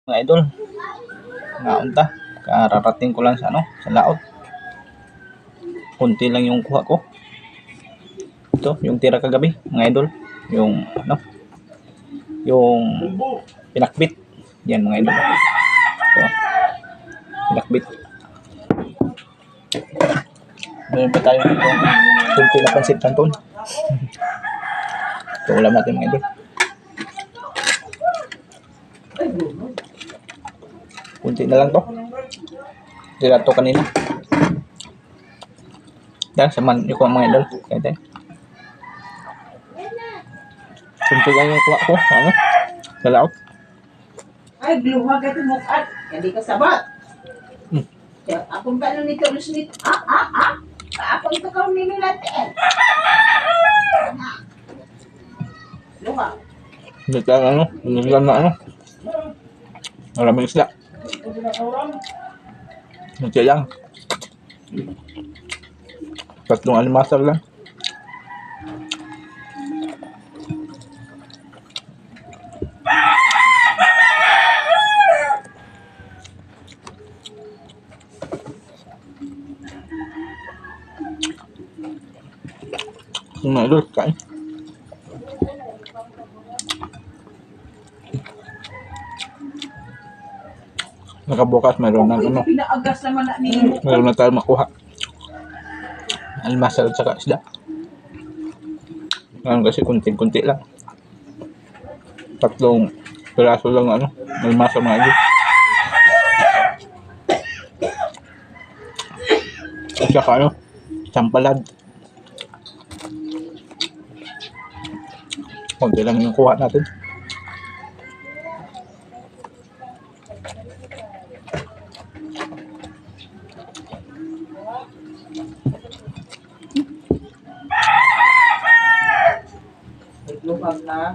Mga idol, naunta. Kararating ko lang sa sa laot. Kunti lang yung kuha ko. Ito, yung tira kagabi, mga idol. Yung yung pinakbit. Yan mga idol. Ito, pinakbit. Meron pa tayo itong kunti na pansit canton. Ito ulam natin mga idol. Kunti na lang to. Tira to kanina. Yan, saman yung mga idol. Kaya tayo. Kunti lang yung kuha ko. Sa laot. Ay, gluhag ito mukat. Hindi ka sabat. Akong tanong nito, Lusnit. Akong ito ka nilo natin. Luhag. Hindi tayo naglan na maraming isda. Hindi lang. Tatlong alimasag lang. Yung mga idol, kain. Nakabukas, mayroon na Pinaagas naman na ni mayroon na tayo makuha. Almasal at saka isda. Ngayon kasi kunti-kunti lang. Tatlong piraso lang almasal mga idol. At saka sampalad. Kunti lang yung kuha natin. luhag na.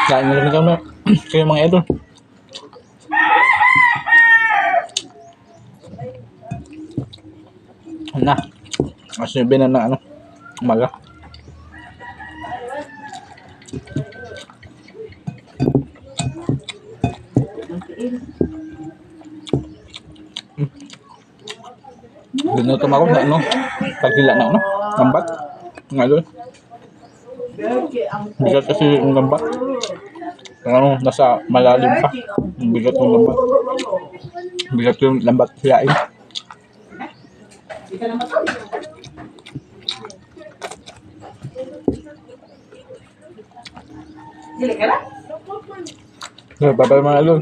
Kain na rin kami kayo mga idol. Na, kasi binan na umaga. Ginutom ako na pagkila na lambat nga doon. Bigat kasi yung lambat. Nasa malalim pa. Bigat yung lambat. Bigat yung lambat siyain. Dili ka na? Bye-bye mga idol.